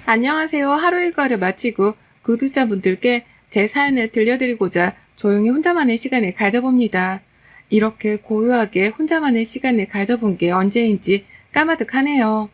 안녕하세요. 하루 일과를 마치고 구독자분들께 제 사연을 들려드리고자 조용히 혼자만의 시간을 가져봅니다. 이렇게 고요하게 혼자만의 시간을 가져본 게 언제인지 까마득하네요.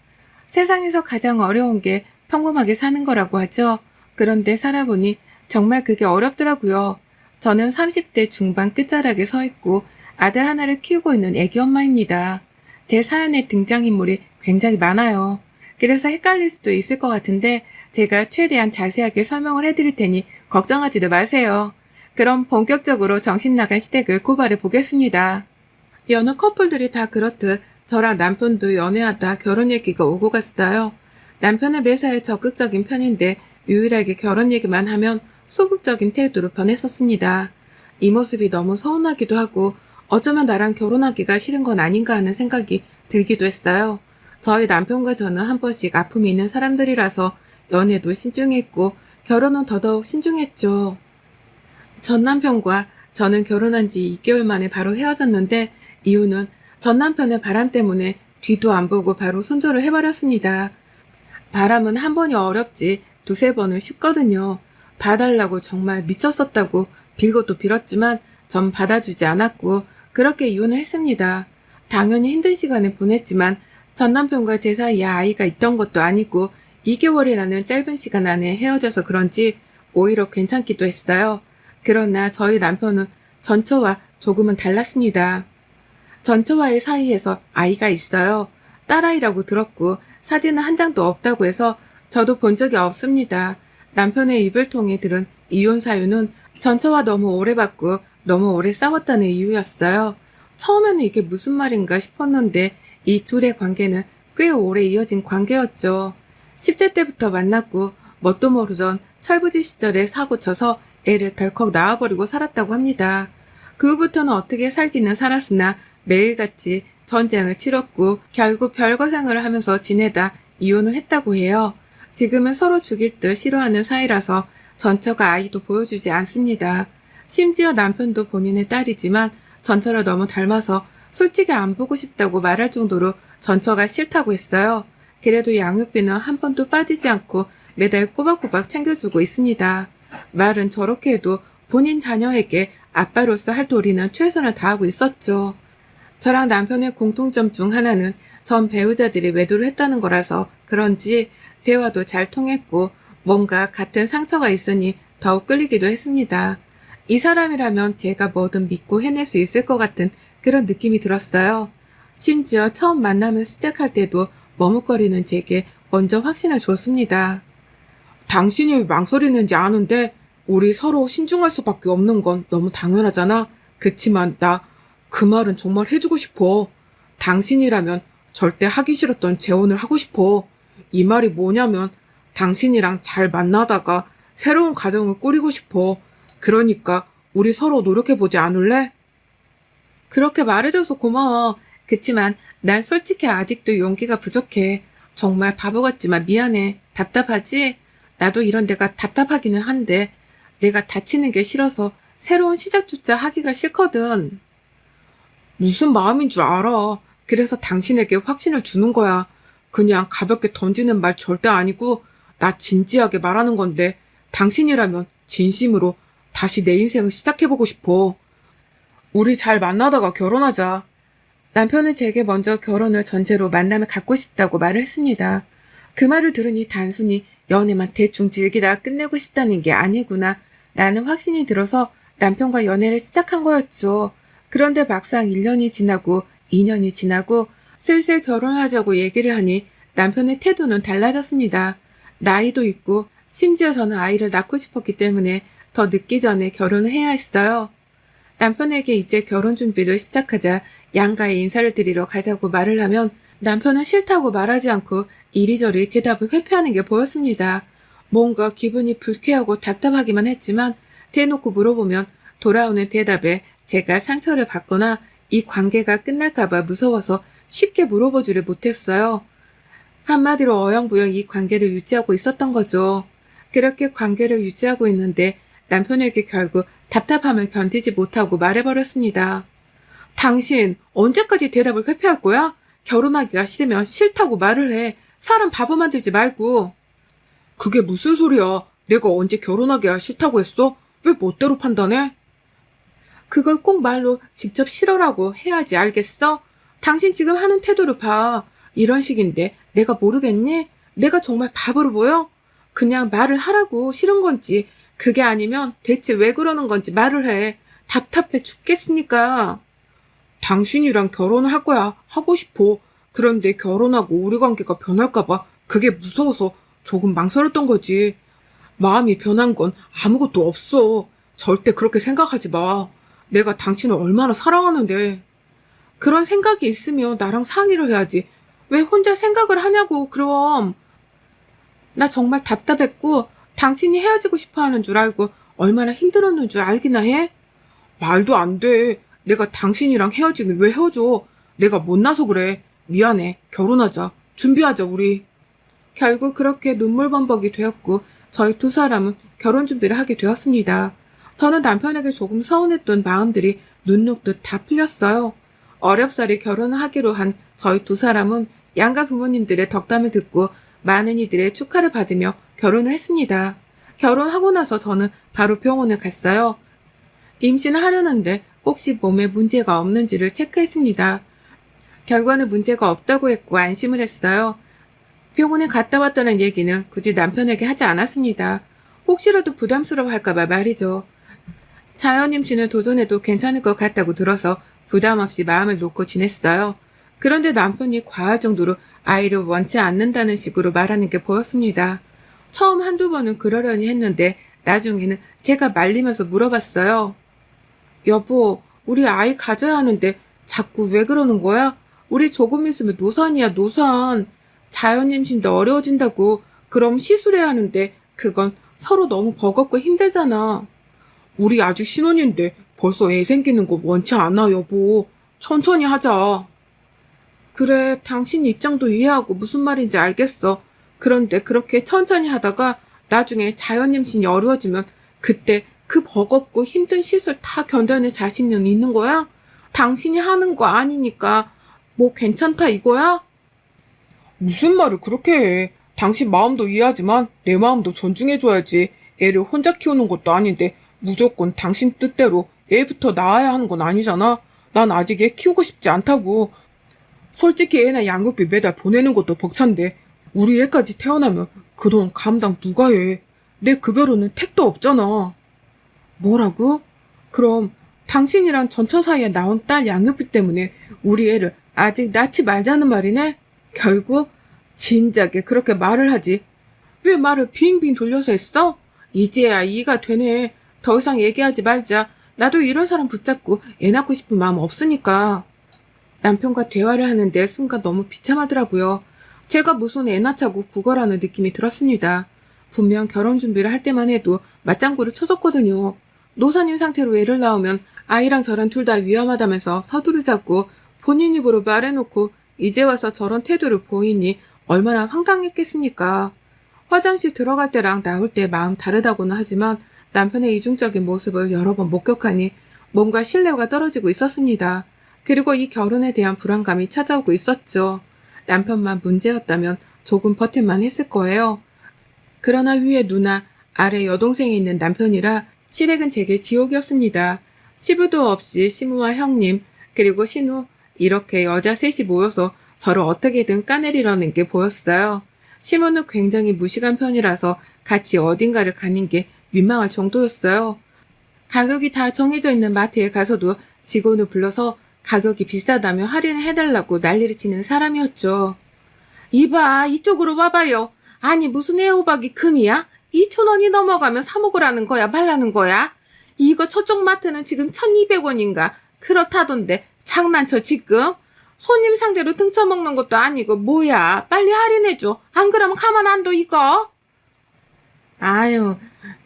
세상에서 가장 어려운 게 평범하게 사는 거라고 하죠. 그런데 살아보니 정말 그게 어렵더라고요. 저는 30대 중반 끝자락에 서 있고 아들 하나를 키우고 있는 애기 엄마입니다. 제 사연의 등장인물이 굉장히 많아요. 그래서 헷갈릴 수도 있을 것 같은데 제가 최대한 자세하게 설명을 해드릴 테니 걱정하지도 마세요. 그럼 본격적으로 정신나간 시댁을 고발해 보겠습니다. 여느 커플들이 다 그렇듯 저랑 남편도 연애하다 결혼 얘기가 오고 갔어요. 남편은 매사에 적극적인 편인데 유일하게 결혼 얘기만 하면 소극적인 태도로 변했었습니다. 이 모습이 너무 서운하기도 하고 어쩌면 나랑 결혼하기가 싫은 건 아닌가 하는 생각이 들기도 했어요. 저희 남편과 저는 한 번씩 아픔이 있는 사람들이라서 연애도 신중했고 결혼은 더더욱 신중했죠. 전 남편과 저는 결혼한 지 2개월 만에 바로 헤어졌는데 이유는 전 남편의 바람 때문에 뒤도 안 보고 바로 손절을 해버렸습니다. 바람은 한 번이 어렵지 두세 번은 쉽거든요. 봐달라고 정말 미쳤었다고 빌고 또 빌었지만 전 받아주지 않았고 그렇게 이혼을 했습니다. 당연히 힘든 시간을 보냈지만 전 남편과 제 사이에 아이가 있던 것도 아니고 2개월이라는 짧은 시간 안에 헤어져서 그런지 오히려 괜찮기도 했어요. 그러나 저희 남편은 전처와 조금은 달랐습니다. 전처와의 사이에서 아이가 있어요. 딸아이라고 들었고 사진은 한 장도 없다고 해서 저도 본 적이 없습니다. 남편의 입을 통해 들은 이혼 사유는 전처와 너무 오래 봤고 너무 오래 싸웠다는 이유였어요. 처음에는 이게 무슨 말인가 싶었는데 이 둘의 관계는 꽤 오래 이어진 관계였죠. 10대 때부터 만났고 뭣도 모르던 철부지 시절에 사고 쳐서 애를 덜컥 낳아버리고 살았다고 합니다. 그 후부터는 어떻게 살기는 살았으나 매일같이 전쟁을 치렀고 결국 별거 생활을 하면서 지내다 이혼을 했다고 해요. 지금은 서로 죽일 듯 싫어하는 사이라서 전처가 아이도 보여주지 않습니다. 심지어 남편도 본인의 딸이지만 전처를 너무 닮아서 솔직히 안 보고 싶다고 말할 정도로 전처가 싫다고 했어요. 그래도 양육비는 한 번도 빠지지 않고 매달 꼬박꼬박 챙겨주고 있습니다. 말은 저렇게 해도 본인 자녀에게 아빠로서 할 도리는 최선을 다하고 있었죠. 저랑 남편의 공통점 중 하나는 전 배우자들이 외도를 했다는 거라서 그런지 대화도 잘 통했고 뭔가 같은 상처가 있으니 더욱 끌리기도 했습니다. 이 사람이라면 제가 뭐든 믿고 해낼 수 있을 것 같은 그런 느낌이 들었어요. 심지어 처음 만남을 시작할 때도 머뭇거리는 제게 먼저 확신을 줬습니다. 당신이 망설이는지 아는데 우리 서로 신중할 수밖에 없는 건 너무 당연하잖아. 그치만 나 그 말은 정말 해주고 싶어. 당신이라면 절대 하기 싫었던 재혼을 하고 싶어. 이 말이 뭐냐면 당신이랑 잘 만나다가 새로운 가정을 꾸리고 싶어. 그러니까 우리 서로 노력해보지 않을래? 그렇게 말해줘서 고마워. 그치만 난 솔직히 아직도 용기가 부족해. 정말 바보 같지만 미안해. 답답하지? 나도 이런 데가 답답하기는 한데 내가 다치는 게 싫어서 새로운 시작조차 하기가 싫거든. 무슨 마음인 줄 알아. 그래서 당신에게 확신을 주는 거야. 그냥 가볍게 던지는 말 절대 아니고 나 진지하게 말하는 건데 당신이라면 진심으로 다시 내 인생을 시작해보고 싶어. 우리 잘 만나다가 결혼하자. 남편은 제게 먼저 결혼을 전제로 만남을 갖고 싶다고 말을 했습니다. 그 말을 들으니 단순히 연애만 대충 즐기다 끝내고 싶다는 게 아니구나 라는 확신이 들어서 남편과 연애를 시작한 거였죠. 그런데 막상 1년이 지나고 2년이 지나고 슬슬 결혼하자고 얘기를 하니 남편의 태도는 달라졌습니다. 나이도 있고 심지어 저는 아이를 낳고 싶었기 때문에 더 늦기 전에 결혼을 해야 했어요. 남편에게 이제 결혼 준비를 시작하자 양가에 인사를 드리러 가자고 말을 하면 남편은 싫다고 말하지 않고 이리저리 대답을 회피하는 게 보였습니다. 뭔가 기분이 불쾌하고 답답하기만 했지만 대놓고 물어보면 돌아오는 대답에 제가 상처를 받거나 이 관계가 끝날까봐 무서워서 쉽게 물어보지를 못했어요. 한마디로 어영부영 이 관계를 유지하고 있었던 거죠. 그렇게 관계를 유지하고 있는데 남편에게 결국 답답함을 견디지 못하고 말해버렸습니다. 당신 언제까지 대답을 회피할 거야? 결혼하기가 싫으면 싫다고 말을 해. 사람 바보 만들지 말고. 그게 무슨 소리야? 내가 언제 결혼하기야 싫다고 했어? 왜 멋대로 판단해? 그걸 꼭 말로 직접 싫어라고 해야지 알겠어? 당신 지금 하는 태도를 봐. 이런 식인데 내가 모르겠니? 내가 정말 바보로 보여? 그냥 말을 하라고 싫은 건지 그게 아니면 대체 왜 그러는 건지 말을 해. 답답해 죽겠으니까. 당신이랑 결혼을 할 거야. 하고 싶어. 그런데 결혼하고 우리 관계가 변할까봐 그게 무서워서 조금 망설였던 거지. 마음이 변한 건 아무것도 없어. 절대 그렇게 생각하지 마. 내가 당신을 얼마나 사랑하는데. 그런 생각이 있으면 나랑 상의를 해야지. 왜 혼자 생각을 하냐고, 그럼. 나 정말 답답했고, 당신이 헤어지고 싶어 하는 줄 알고, 얼마나 힘들었는 줄 알기나 해? 말도 안 돼. 내가 당신이랑 헤어지긴 왜 헤어져? 내가 못나서 그래. 미안해. 결혼하자. 준비하자, 우리. 결국 그렇게 눈물범벅이 되었고, 저희 두 사람은 결혼 준비를 하게 되었습니다. 저는 남편에게 조금 서운했던 마음들이 눈 녹듯 다 풀렸어요. 어렵사리 결혼을 하기로 한 저희 두 사람은 양가 부모님들의 덕담을 듣고 많은 이들의 축하를 받으며 결혼을 했습니다. 결혼하고 나서 저는 바로 병원을 갔어요. 임신을 하려는데 혹시 몸에 문제가 없는지를 체크했습니다. 결과는 문제가 없다고 했고 안심을 했어요. 병원에 갔다 왔다는 얘기는 굳이 남편에게 하지 않았습니다. 혹시라도 부담스러워할까봐 말이죠. 자연임신을 도전해도 괜찮을 것 같다고 들어서 부담 없이 마음을 놓고 지냈어요. 그런데 남편이 과할 정도로 아이를 원치 않는다는 식으로 말하는 게 보였습니다. 처음 한두 번은 그러려니 했는데 나중에는 제가 말리면서 물어봤어요. 여보, 우리 아이 가져야 하는데 자꾸 왜 그러는 거야? 우리 조금 있으면 노산이야, 노산. 자연임신도 어려워진다고. 그럼 시술해야 하는데 그건 서로 너무 버겁고 힘들잖아. 우리 아직 신혼인데 벌써 애 생기는 거 원치 않아, 여보. 천천히 하자. 그래, 당신 입장도 이해하고 무슨 말인지 알겠어. 그런데 그렇게 천천히 하다가 나중에 자연임신이 어려워지면 그때 그 버겁고 힘든 시술 다 견뎌낼 자신은 있는 거야? 당신이 하는 거 아니니까 뭐 괜찮다 이거야? 무슨 말을 그렇게 해. 당신 마음도 이해하지만 내 마음도 존중해줘야지. 애를 혼자 키우는 것도 아닌데 무조건 당신 뜻대로 애부터 낳아야 하는 건 아니잖아. 난 아직 애 키우고 싶지 않다고. 솔직히 애나 양육비 매달 보내는 것도 벅찬데 우리 애까지 태어나면 그 돈 감당 누가 해. 내 급여로는 택도 없잖아. 뭐라고? 그럼 당신이랑 전처 사이에 나온 딸 양육비 때문에 우리 애를 아직 낳지 말자는 말이네? 결국 진작에 그렇게 말을 하지. 왜 말을 빙빙 돌려서 했어? 이제야 이해가 되네. 더 이상 얘기하지 말자. 나도 이런 사람 붙잡고 애 낳고 싶은 마음 없으니까. 남편과 대화를 하는데 순간 너무 비참하더라고요. 제가 무슨 애 낳자고 구걸하는 느낌이 들었습니다. 분명 결혼 준비를 할 때만 해도 맞장구를 쳐줬거든요. 노산인 상태로 애를 낳으면 아이랑 저랑 둘 다 위험하다면서 서두르자고 본인 입으로 말해놓고 이제 와서 저런 태도를 보이니 얼마나 황당했겠습니까. 화장실 들어갈 때랑 나올 때 마음 다르다고는 하지만 남편의 이중적인 모습을 여러 번 목격하니 뭔가 신뢰가 떨어지고 있었습니다. 그리고 이 결혼에 대한 불안감이 찾아오고 있었죠. 남편만 문제였다면 조금 버틸만 했을 거예요. 그러나 위에 누나, 아래 여동생이 있는 남편이라 시댁은 제게 지옥이었습니다. 시부도 없이 시무와 형님, 그리고 신우, 이렇게 여자 셋이 모여서 저를 어떻게든 까내리려는 게 보였어요. 시무는 굉장히 무식한 편이라서 같이 어딘가를 가는 게 민망할 정도였어요. 가격이 다 정해져 있는 마트에 가서도 직원을 불러서 가격이 비싸다며 할인을 해달라고 난리를 치는 사람이었죠. 이봐, 이쪽으로 와봐요. 아니 무슨 애호박이 금이야? 2,000원이 넘어가면 사 먹으라는 거야, 말라는 거야? 이거 저쪽 마트는 지금 1,200원인가 그렇다던데 장난쳐 지금? 손님 상대로 등쳐먹는 것도 아니고 뭐야, 빨리 할인해줘. 안 그러면 가만 안 둬 이거. 아유,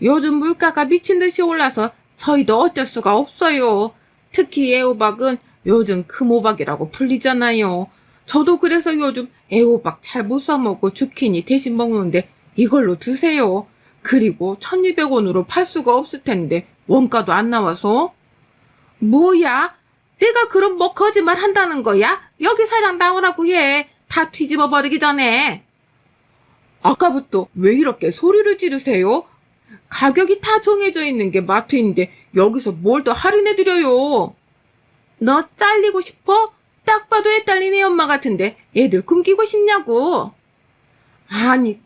요즘 물가가 미친 듯이 올라서 저희도 어쩔 수가 없어요. 특히 애호박은 요즘 금호박이라고 불리잖아요. 저도 그래서 요즘 애호박 잘 못 사먹고 주키니 대신 먹는데 이걸로 드세요. 그리고 1,200원으로 팔 수가 없을 텐데 원가도 안 나와서. 뭐야? 내가 그럼 뭐 거짓말 한다는 거야? 여기 사장 나오라고 해. 다 뒤집어 버리기 전에. 아까부터 왜 이렇게 소리를 지르세요? 가격이 다 정해져 있는 게 마트인데 여기서 뭘 더 할인해드려요? 너 잘리고 싶어? 딱 봐도 애 딸린 애 엄마 같은데 애들 굶기고 싶냐고. 아니,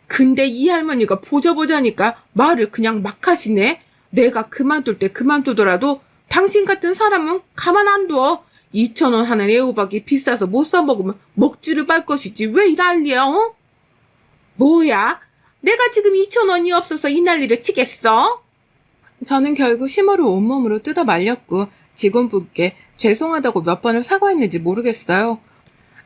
근데 이 할머니가 보자보자니까 말을 그냥 막 하시네. 내가 그만둘 때 그만두더라도 당신 같은 사람은 가만 안 둬. 2,000원 하는 애호박이 비싸서 못 사 먹으면 먹지를 말 것이지 왜 이 난리야, 어? 뭐야? 내가 지금 2,000원이 없어서 이 난리를 치겠어? 저는 결국 심호를 온몸으로 뜯어 말렸고 직원분께 죄송하다고 몇 번을 사과했는지 모르겠어요.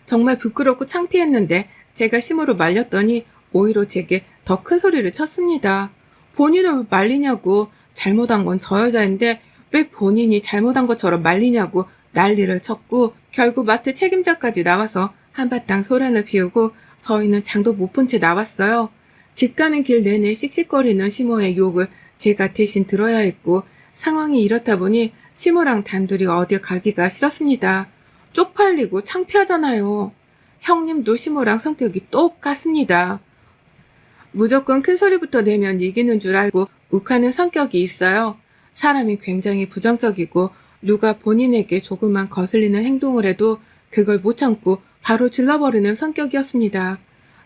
정말 부끄럽고 창피했는데 제가 심호를 말렸더니 오히려 제게 더 큰 소리를 쳤습니다. 본인을 왜 말리냐고, 잘못한 건 저 여자인데 왜 본인이 잘못한 것처럼 말리냐고 난리를 쳤고 결국 마트 책임자까지 나와서 한바탕 소란을 피우고 저희는 장도 못 본 채 나왔어요. 집 가는 길 내내 씩씩거리는 심호의 욕을 제가 대신 들어야 했고 상황이 이렇다 보니 심호랑 단둘이 어딜 가기가 싫었습니다. 쪽팔리고 창피하잖아요. 형님도 심호랑 성격이 똑같습니다. 무조건 큰 소리부터 내면 이기는 줄 알고 욱하는 성격이 있어요. 사람이 굉장히 부정적이고 누가 본인에게 조금만 거슬리는 행동을 해도 그걸 못 참고 바로 질러버리는 성격이었습니다.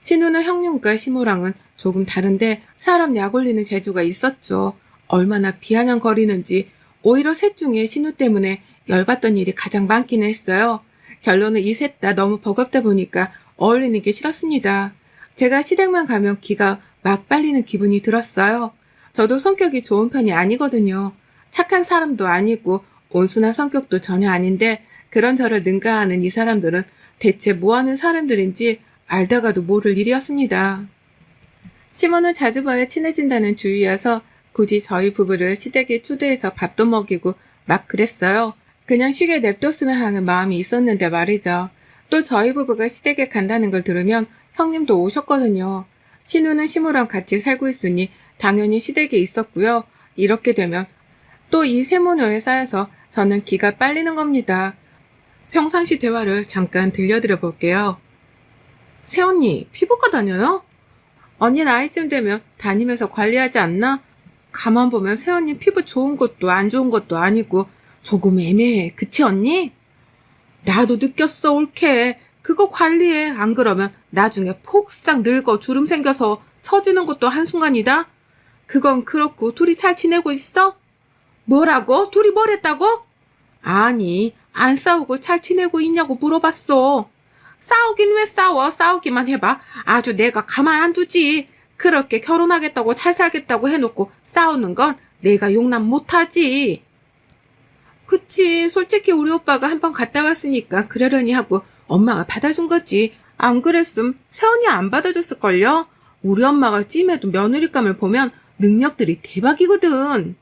신우는 형님과 심호랑은 조금 다른데 사람 약 올리는 재주가 있었죠. 얼마나 비아냥거리는지 오히려 셋 중에 신우 때문에 열받던 일이 가장 많기는 했어요. 결론은 이 셋 다 너무 버겁다 보니까 어울리는 게 싫었습니다. 제가 시댁만 가면 기가 막 빨리는 기분이 들었어요. 저도 성격이 좋은 편이 아니거든요. 착한 사람도 아니고 온순한 성격도 전혀 아닌데 그런 저를 능가하는 이 사람들은 대체 뭐하는 사람들인지 알다가도 모를 일이었습니다. 심호는 자주 봐야 친해진다는 주의여서 굳이 저희 부부를 시댁에 초대해서 밥도 먹이고 막 그랬어요. 그냥 쉬게 냅뒀으면 하는 마음이 있었는데 말이죠. 또 저희 부부가 시댁에 간다는 걸 들으면 형님도 오셨거든요. 신우는 심호랑 같이 살고 있으니 당연히 시댁에 있었고요. 이렇게 되면 또 이 세모녀에 쌓여서 저는 기가 빨리는 겁니다. 평상시 대화를 잠깐 들려드려 볼게요. 새언니, 피부과 다녀요? 언니 나이쯤 되면 다니면서 관리하지 않나? 가만 보면 새언니 피부 좋은 것도 안 좋은 것도 아니고 조금 애매해. 그치 언니? 나도 느꼈어 옳게. 그거 관리해. 안 그러면 나중에 폭삭 늙어 주름 생겨서 처지는 것도 한순간이다. 그건 그렇고 둘이 잘 지내고 있어? 뭐라고? 둘이 뭘 했다고? 아니, 안 싸우고 잘 지내고 있냐고 물어봤어. 싸우긴 왜 싸워? 싸우기만 해봐. 아주 내가 가만 안 두지. 그렇게 결혼하겠다고 잘 살겠다고 해놓고 싸우는 건 내가 용납 못하지. 그치, 솔직히 우리 오빠가 한 번 갔다 왔으니까 그러려니 하고 엄마가 받아준 거지. 안 그랬음 세연이 안 받아줬을걸요? 우리 엄마가 찜해도 며느리감을 보면 능력들이 대박이거든.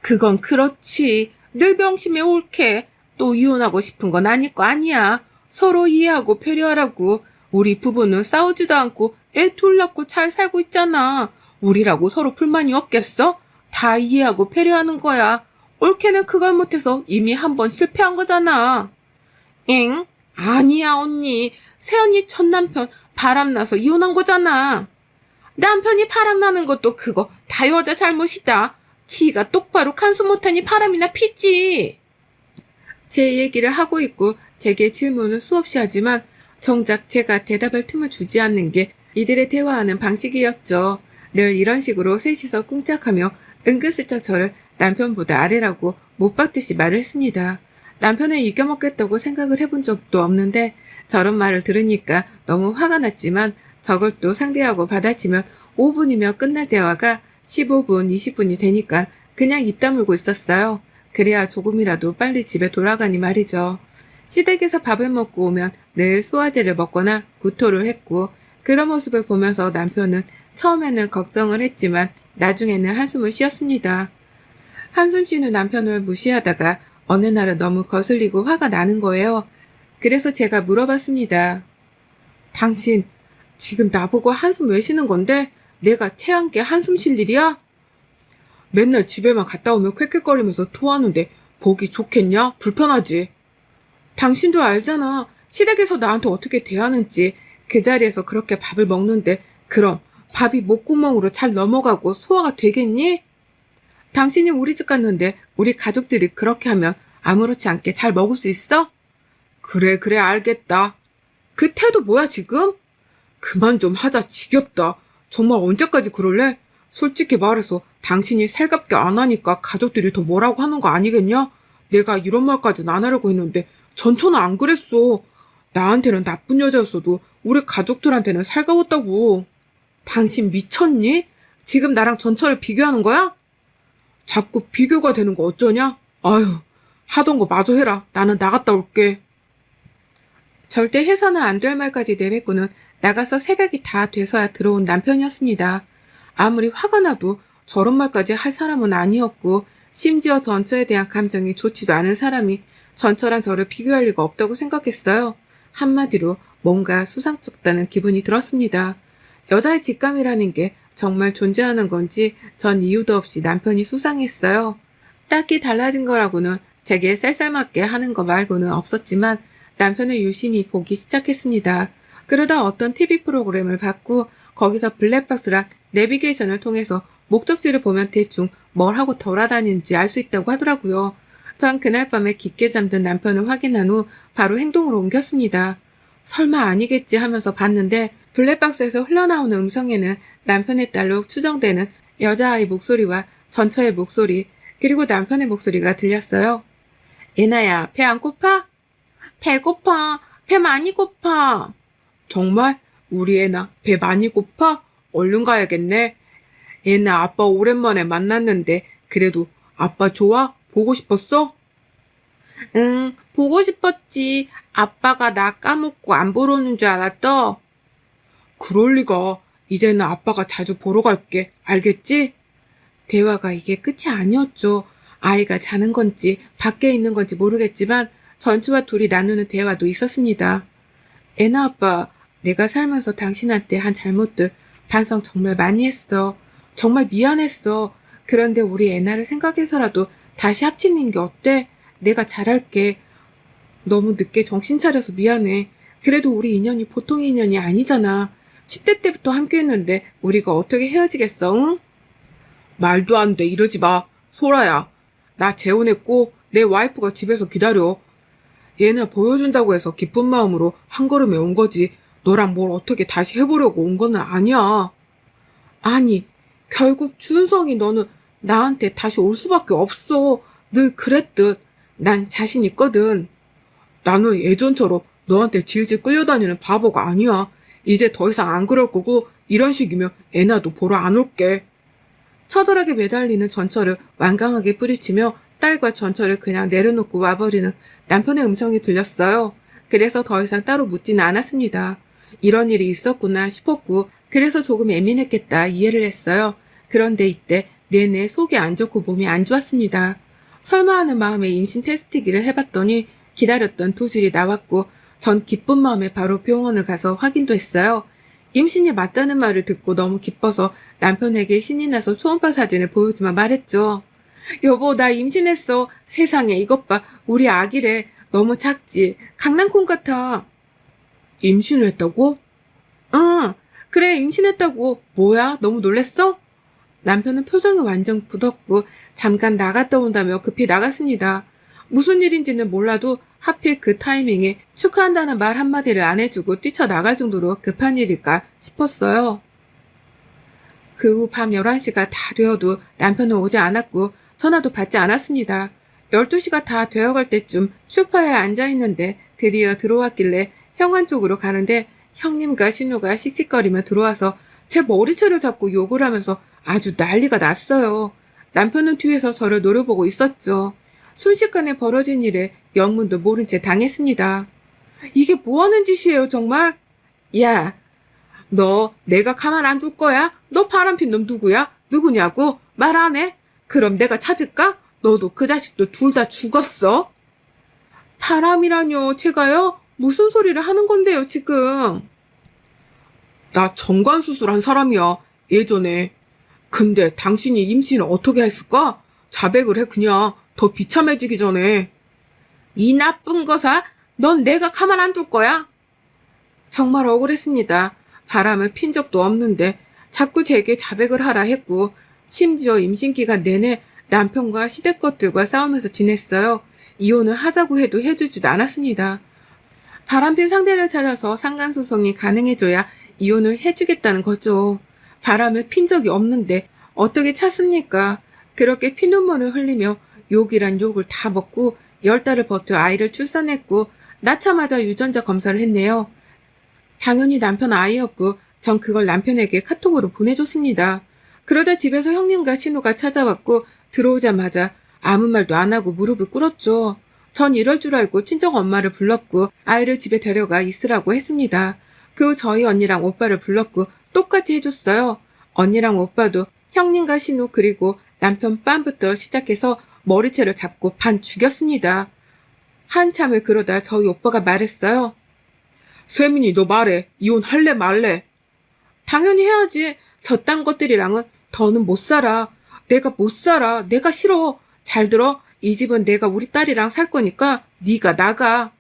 그건 그렇지. 늘 병심에 옳게. 또 이혼하고 싶은 건 아닐 거 아니야. 서로 이해하고 배려하라고. 우리 부부는 싸우지도 않고 애 둘 낳고 잘 살고 있잖아. 우리라고 서로 불만이 없겠어? 다 이해하고 배려하는 거야. 옳게는 그걸 못해서 이미 한 번 실패한 거잖아. 엥? 아니야 언니. 새언니 첫 남편 바람나서 이혼한 거잖아. 남편이 바람나는 것도 그거 다 여자 잘못이다. 지가 똑바로 간수 못하니 바람이나 피지. 제 얘기를 하고 있고 제게 질문을 수없이 하지만 정작 제가 대답할 틈을 주지 않는 게 이들의 대화하는 방식이었죠. 늘 이런 식으로 셋이서 꿍짝하며 은근슬쩍 저를 남편보다 아래라고 못 박듯이 말을 했습니다. 남편을 이겨먹겠다고 생각을 해본 적도 없는데 저런 말을 들으니까 너무 화가 났지만 저걸 또 상대하고 받아치면 5분이면 끝날 대화가 15분, 20분이 되니까 그냥 입 다물고 있었어요. 그래야 조금이라도 빨리 집에 돌아가니 말이죠. 시댁에서 밥을 먹고 오면 늘 소화제를 먹거나 구토를 했고 그런 모습을 보면서 남편은 처음에는 걱정을 했지만 나중에는 한숨을 쉬었습니다. 한숨 쉬는 남편을 무시하다가 어느 날은 너무 거슬리고 화가 나는 거예요. 그래서 제가 물어봤습니다. 당신 지금 나보고 한숨 왜 쉬는 건데 내가 체한 게 한숨 쉴 일이야? 맨날 집에만 갔다 오면 퀭퀭거리면서 토하는데 보기 좋겠냐? 불편하지? 당신도 알잖아. 시댁에서 나한테 어떻게 대하는지. 그 자리에서 그렇게 밥을 먹는데 그럼 밥이 목구멍으로 잘 넘어가고 소화가 되겠니? 당신이 우리 집 갔는데 우리 가족들이 그렇게 하면 아무렇지 않게 잘 먹을 수 있어? 그래, 그래, 알겠다. 그 태도 뭐야, 지금? 그만 좀 하자, 지겹다. 정말 언제까지 그럴래? 솔직히 말해서 당신이 살갑게 안 하니까 가족들이 더 뭐라고 하는 거 아니겠냐? 내가 이런 말까지는 안 하려고 했는데 전처는 안 그랬어. 나한테는 나쁜 여자였어도 우리 가족들한테는 살가웠다고. 당신 미쳤니? 지금 나랑 전처를 비교하는 거야? 자꾸 비교가 되는 거 어쩌냐? 아유, 하던 거 마저 해라. 나는 나갔다 올게. 절대 해서는 안 될 말까지 내뱉고는 나가서 새벽이 다 돼서야 들어온 남편이었습니다. 아무리 화가 나도 저런 말까지 할 사람은 아니었고 심지어 전처에 대한 감정이 좋지도 않은 사람이 전처랑 저를 비교할 리가 없다고 생각했어요. 한마디로 뭔가 수상쩍다는 기분이 들었습니다. 여자의 직감이라는 게 정말 존재하는 건지 전 이유도 없이 남편이 수상했어요. 딱히 달라진 거라고는 제게 쌀쌀맞게 하는 거 말고는 없었지만 남편을 유심히 보기 시작했습니다. 그러다 어떤 TV 프로그램을 봤고 거기서 블랙박스랑 내비게이션을 통해서 목적지를 보면 대충 뭘 하고 돌아다니는지 알 수 있다고 하더라고요. 전 그날 밤에 깊게 잠든 남편을 확인한 후 바로 행동으로 옮겼습니다. 설마 아니겠지 하면서 봤는데 블랙박스에서 흘러나오는 음성에는 남편의 딸로 추정되는 여자아이 목소리와 전처의 목소리 그리고 남편의 목소리가 들렸어요. 예나야, 배 안 고파? 배고파. 배 많이 고파. 정말? 우리 애나 배 많이 고파? 얼른 가야겠네. 애나 아빠 오랜만에 만났는데 그래도 아빠 좋아? 보고 싶었어? 응, 보고 싶었지. 아빠가 나 까먹고 안 보러 오는 줄 알았어. 그럴 리가. 이제는 아빠가 자주 보러 갈게. 알겠지? 대화가 이게 끝이 아니었죠. 아이가 자는 건지 밖에 있는 건지 모르겠지만 전처와 둘이 나누는 대화도 있었습니다. 애나 아빠, 내가 살면서 당신한테 한 잘못들 반성 정말 많이 했어. 정말 미안했어. 그런데 우리 애나를 생각해서라도 다시 합치는 게 어때? 내가 잘할게. 너무 늦게 정신 차려서 미안해. 그래도 우리 인연이 보통 인연이 아니잖아. 10대 때부터 함께 했는데 우리가 어떻게 헤어지겠어, 응? 말도 안 돼, 이러지 마. 소라야, 나 재혼했고 내 와이프가 집에서 기다려. 얘네 보여준다고 해서 기쁜 마음으로 한 걸음에 온 거지. 너랑 뭘 어떻게 다시 해보려고 온 거는 아니야. 아니, 결국 준성이 너는 나한테 다시 올 수밖에 없어. 늘 그랬듯. 난 자신 있거든. 나는 예전처럼 너한테 질질 끌려다니는 바보가 아니야. 이제 더 이상 안 그럴 거고 이런 식이면 애나도 보러 안 올게. 처절하게 매달리는 전처를 완강하게 뿌리치며 딸과 전처를 그냥 내려놓고 와버리는 남편의 음성이 들렸어요. 그래서 더 이상 따로 묻지는 않았습니다. 이런 일이 있었구나 싶었고 그래서 조금 예민했겠다 이해를 했어요. 그런데 이때 내내 속이 안 좋고 몸이 안 좋았습니다. 설마 하는 마음에 임신 테스트기를 해봤더니 기다렸던 도질이 나왔고 전 기쁜 마음에 바로 병원을 가서 확인도 했어요. 임신이 맞다는 말을 듣고 너무 기뻐서 남편에게 신이 나서 초음파 사진을 보여주며 말했죠. 여보, 나 임신했어. 세상에 이것 봐. 우리 아기래. 너무 작지. 강낭콩 같아. 임신을 했다고? 응. 그래, 임신했다고. 뭐야? 너무 놀랬어? 남편은 표정이 완전 굳었고 잠깐 나갔다 온다며 급히 나갔습니다. 무슨 일인지는 몰라도 하필 그 타이밍에 축하한다는 말 한마디를 안 해주고 뛰쳐나갈 정도로 급한 일일까 싶었어요. 그 후 밤 11시가 다 되어도 남편은 오지 않았고 전화도 받지 않았습니다. 12시가 다 되어갈 때쯤 소파에 앉아있는데 드디어 들어왔길래 현관 쪽으로 가는데 형님과 신우가 씩씩거리며 들어와서 제 머리채를 잡고 욕을 하면서 아주 난리가 났어요. 남편은 뒤에서 저를 노려보고 있었죠. 순식간에 벌어진 일에 영문도 모른 채 당했습니다. 이게 뭐하는 짓이에요 정말? 야, 너 내가 가만 안 둘 거야? 너 바람핀 놈 누구야? 누구냐고? 말 안 해? 그럼 내가 찾을까? 너도 그 자식도 둘 다 죽었어? 바람이라뇨. 제가요? 무슨 소리를 하는 건데요 지금? 나 정관수술한 사람이야 예전에. 근데 당신이 임신을 어떻게 했을까? 자백을 해 그냥. 더 비참해지기 전에. 이 나쁜 거사, 넌 내가 가만 안 둘 거야? 정말 억울했습니다. 바람을 핀 적도 없는데 자꾸 제게 자백을 하라 했고 심지어 임신 기간 내내 남편과 시댁 것들과 싸우면서 지냈어요. 이혼을 하자고 해도 해주지도 않았습니다. 바람핀 상대를 찾아서 상간소송이 가능해져야 이혼을 해주겠다는 거죠. 바람을 핀 적이 없는데 어떻게 찾습니까? 그렇게 피눈물을 흘리며 욕이란 욕을 다 먹고 10달을 버텨 아이를 출산했고 낳자마자 유전자 검사를 했네요. 당연히 남편 아이였고 전 그걸 남편에게 카톡으로 보내줬습니다. 그러자 집에서 형님과 신우가 찾아왔고 들어오자마자 아무 말도 안 하고 무릎을 꿇었죠. 전 이럴 줄 알고 친정 엄마를 불렀고 아이를 집에 데려가 있으라고 했습니다. 그 후 저희 언니랑 오빠를 불렀고 똑같이 해줬어요. 언니랑 오빠도 형님과 신우 그리고 남편 빰부터 시작해서 머리채를 잡고 반 죽였습니다. 한참을 그러다 저희 오빠가 말했어요. 세민이 너 말해. 이혼할래 말래? 당연히 해야지. 저딴 것들이랑은 더는 못 살아. 내가 못 살아. 내가 싫어. 잘 들어. 이 집은 내가 우리 딸이랑 살 거니까 네가 나가.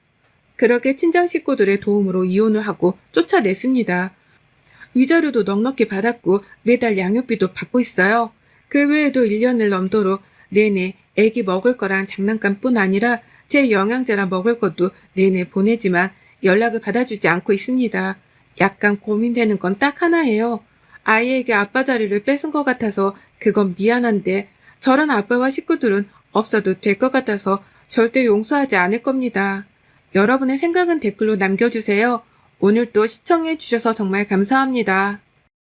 그렇게 친정 식구들의 도움으로 이혼을 하고 쫓아냈습니다. 위자료도 넉넉히 받았고 매달 양육비도 받고 있어요. 그 외에도 1년을 넘도록 내내 애기 먹을 거랑 장난감뿐 아니라 제 영양제랑 먹을 것도 내내 보내지만 연락을 받아주지 않고 있습니다. 약간 고민되는 건 딱 하나예요. 아이에게 아빠 자리를 뺏은 것 같아서 그건 미안한데 저런 아빠와 식구들은 없어도 될 것 같아서 절대 용서하지 않을 겁니다. 여러분의 생각은 댓글로 남겨주세요. 오늘도 시청해주셔서 정말 감사합니다.